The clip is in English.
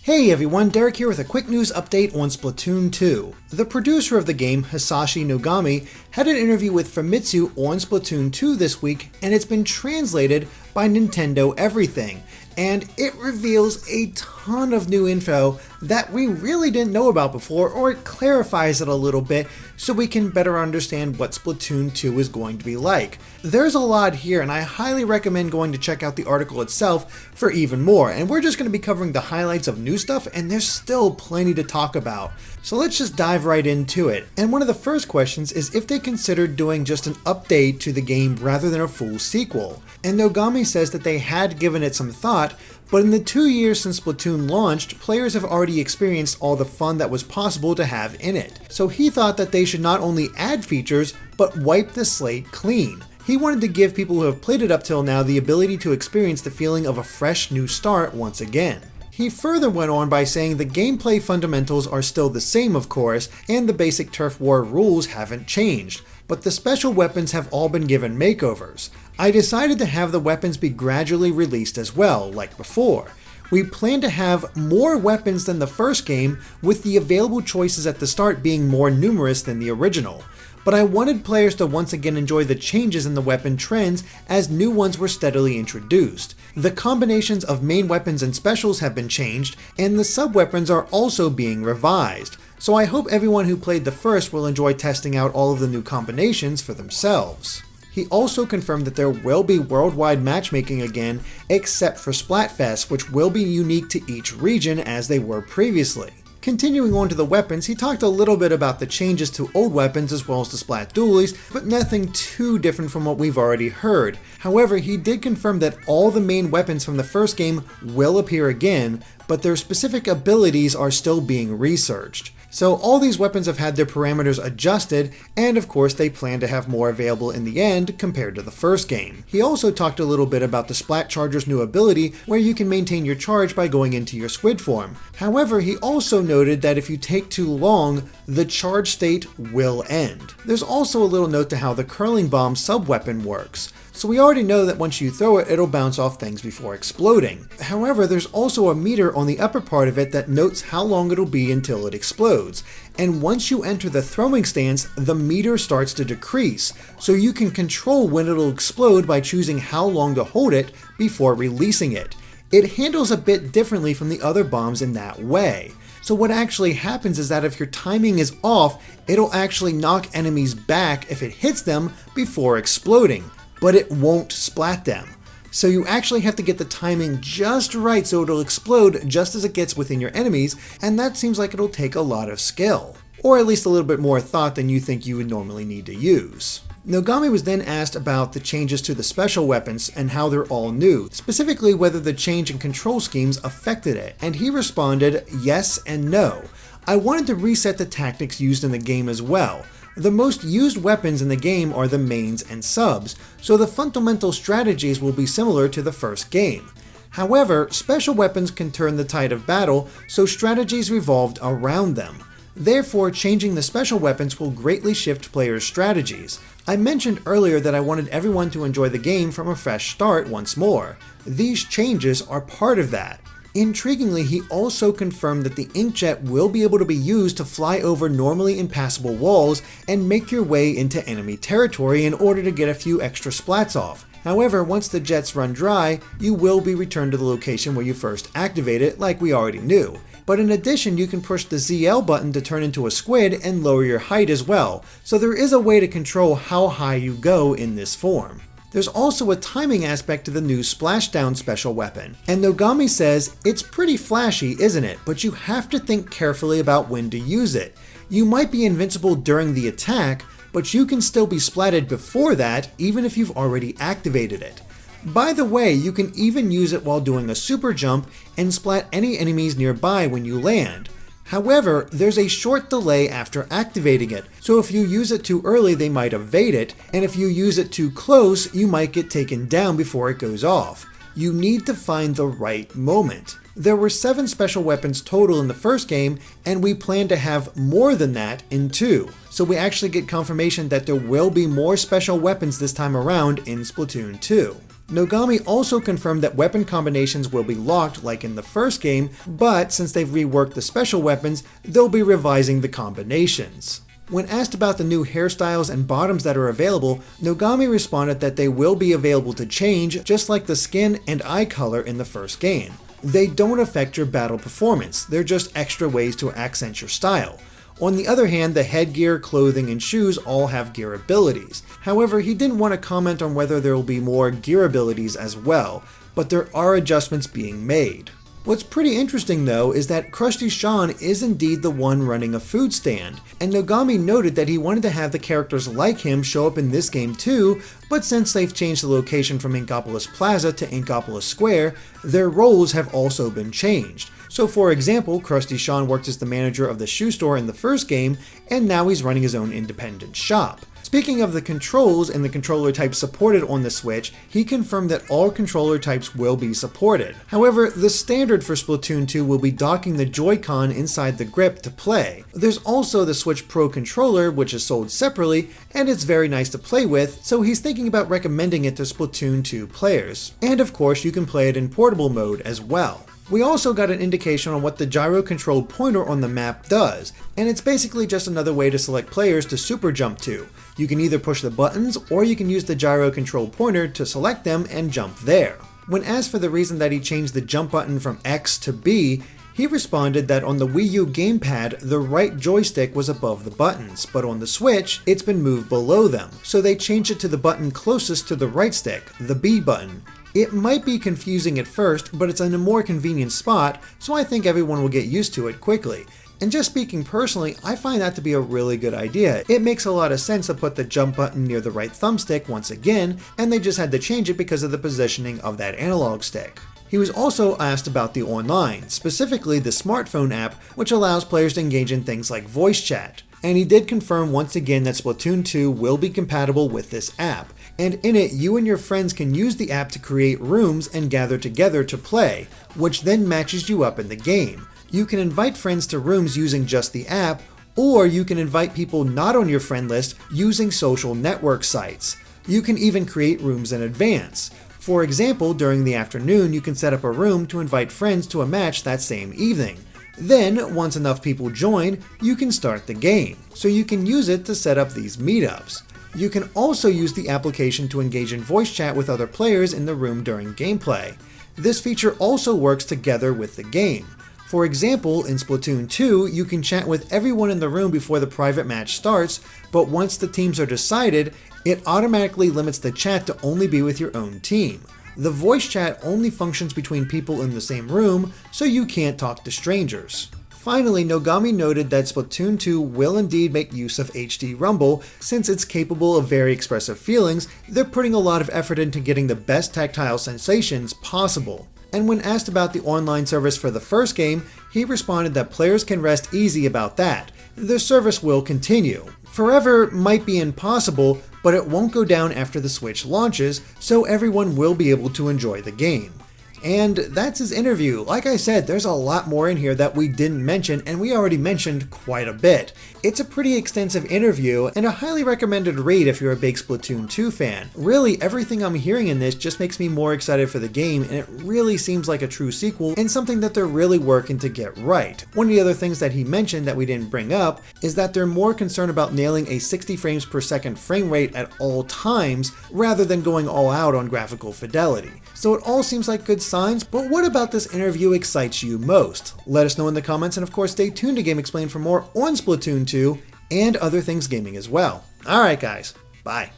Hey everyone, Derek here with a quick news update on Splatoon 2. The producer of the game, Hisashi Nogami, had an interview with Famitsu on Splatoon 2 this week, and it's been translated by Nintendo Everything, and it reveals a ton of new info that we really didn't know about before, or it clarifies it a little bit so we can better understand what Splatoon 2 is going to be like. There's a lot here, and I highly recommend going to check out the article itself for even more, and we're just going to be covering the highlights of new stuff, and there's still plenty to talk about. So let's just dive right into it. And one of the first questions is if they considered doing just an update to the game rather than a full sequel. And Nogami says that they had given it some thought, but in the 2 years since Splatoon launched, players have already experienced all the fun that was possible to have in it. So he thought that they should not only add features, but wipe the slate clean. He wanted to give people who have played it up till now the ability to experience the feeling of a fresh new start once again. He further went on by saying the gameplay fundamentals are still the same, of course, and the basic turf war rules haven't changed, but the special weapons have all been given makeovers. I decided to have the weapons be gradually released as well, like before. We plan to have more weapons than the first game, with the available choices at the start being more numerous than the original. But I wanted players to once again enjoy the changes in the weapon trends as new ones were steadily introduced. The combinations of main weapons and specials have been changed, and the sub-weapons are also being revised. So I hope everyone who played the first will enjoy testing out all of the new combinations for themselves. He also confirmed that there will be worldwide matchmaking again, except for Splatfest, which will be unique to each region as they were previously. Continuing on to the weapons, he talked a little bit about the changes to old weapons as well as the Splat Dualies, but nothing too different from what we've already heard. However, he did confirm that all the main weapons from the first game will appear again, but their specific abilities are still being researched. So all these weapons have had their parameters adjusted, and of course they plan to have more available in the end compared to the first game. He also talked a little bit about the Splat Charger's new ability, where you can maintain your charge by going into your squid form. However, he also noted that if you take too long, the charge state will end. There's also a little note to how the curling bomb sub-weapon works. So we already know that once you throw it, it'll bounce off things before exploding. However, there's also a meter on the upper part of it that notes how long it'll be until it explodes. And once you enter the throwing stance, the meter starts to decrease. So you can control when it'll explode by choosing how long to hold it before releasing it. It handles a bit differently from the other bombs in that way. So what actually happens is that if your timing is off, it'll actually knock enemies back if it hits them before exploding, but it won't splat them. So you actually have to get the timing just right so it'll explode just as it gets within your enemies, and that seems like it'll take a lot of skill. Or at least a little bit more thought than you think you would normally need to use. Nogami was then asked about the changes to the special weapons and how they're all new, specifically whether the change in control schemes affected it, and he responded yes and no. I wanted to reset the tactics used in the game as well. The most used weapons in the game are the mains and subs, so the fundamental strategies will be similar to the first game. However, special weapons can turn the tide of battle, so strategies revolved around them. Therefore, changing the special weapons will greatly shift players' strategies. I mentioned earlier that I wanted everyone to enjoy the game from a fresh start once more. These changes are part of that. Intriguingly, he also confirmed that the inkjet will be able to be used to fly over normally impassable walls and make your way into enemy territory in order to get a few extra splats off. However, once the jets run dry, you will be returned to the location where you first activated, like we already knew. But in addition, you can push the ZL button to turn into a squid and lower your height as well, so there is a way to control how high you go in this form. There's also a timing aspect to the new Splashdown special weapon, and Nogami says, it's pretty flashy, isn't it? But you have to think carefully about when to use it. You might be invincible during the attack, but you can still be splatted before that, even if you've already activated it. By the way, you can even use it while doing a super jump and splat any enemies nearby when you land. However, there's a short delay after activating it, so if you use it too early they might evade it, and if you use it too close you might get taken down before it goes off. You need to find the right moment. There were 7 special weapons total in the first game, and we plan to have more than that in 2. So we actually get confirmation that there will be more special weapons this time around in Splatoon 2. Nogami also confirmed that weapon combinations will be locked like in the first game, but since they've reworked the special weapons, they'll be revising the combinations. When asked about the new hairstyles and bottoms that are available, Nogami responded that they will be available to change just like the skin and eye color in the first game. They don't affect your battle performance, they're just extra ways to accent your style. On the other hand, the headgear, clothing, and shoes all have gear abilities. However, he didn't want to comment on whether there will be more gear abilities as well, but there are adjustments being made. What's pretty interesting though is that Krusty Sean is indeed the one running a food stand, and Nogami noted that he wanted to have the characters like him show up in this game too, but since they've changed the location from Inkopolis Plaza to Inkopolis Square, their roles have also been changed. So for example, Krusty Sean worked as the manager of the shoe store in the first game, and now he's running his own independent shop. Speaking of the controls and the controller types supported on the Switch, he confirmed that all controller types will be supported. However, the standard for Splatoon 2 will be docking the Joy-Con inside the grip to play. There's also the Switch Pro controller, which is sold separately, and it's very nice to play with, so he's thinking about recommending it to Splatoon 2 players. And of course, you can play it in portable mode as well. We also got an indication on what the gyro-controlled pointer on the map does, and it's basically just another way to select players to super jump to. You can either push the buttons, or you can use the gyro-controlled pointer to select them and jump there. When asked for the reason that he changed the jump button from X to B, he responded that on the Wii U gamepad, the right joystick was above the buttons, but on the Switch, it's been moved below them, so they changed it to the button closest to the right stick, the B button. It might be confusing at first, but it's in a more convenient spot, so I think everyone will get used to it quickly. And just speaking personally, I find that to be a really good idea. It makes a lot of sense to put the jump button near the right thumbstick once again, and they just had to change it because of the positioning of that analog stick. He was also asked about the online, specifically the smartphone app, which allows players to engage in things like voice chat. And he did confirm once again that Splatoon 2 will be compatible with this app. And in it, you and your friends can use the app to create rooms and gather together to play, which then matches you up in the game. You can invite friends to rooms using just the app, or you can invite people not on your friend list using social network sites. You can even create rooms in advance. For example, during the afternoon, you can set up a room to invite friends to a match that same evening. Then, once enough people join, you can start the game, so you can use it to set up these meetups. You can also use the application to engage in voice chat with other players in the room during gameplay. This feature also works together with the game. For example, in Splatoon 2, you can chat with everyone in the room before the private match starts, but once the teams are decided, it automatically limits the chat to only be with your own team. The voice chat only functions between people in the same room, so you can't talk to strangers. Finally, Nogami noted that Splatoon 2 will indeed make use of HD Rumble. Since it's capable of very expressive feelings, they're putting a lot of effort into getting the best tactile sensations possible. And when asked about the online service for the first game, he responded that players can rest easy about that. The service will continue. Forever might be impossible, but it won't go down after the Switch launches, so everyone will be able to enjoy the game. And that's his interview. Like I said, there's a lot more in here that we didn't mention, and we already mentioned quite a bit. It's a pretty extensive interview, and a highly recommended read if you're a big Splatoon 2 fan. Really, everything I'm hearing in this just makes me more excited for the game, and it really seems like a true sequel, and something that they're really working to get right. One of the other things that he mentioned that we didn't bring up is that they're more concerned about nailing a 60 frames per second frame rate at all times, rather than going all out on graphical fidelity. So it all seems like good signs, but what about this interview excites you most? Let us know in the comments, and of course stay tuned to GameXplain for more on Splatoon 2 and other things gaming as well. Alright guys, bye.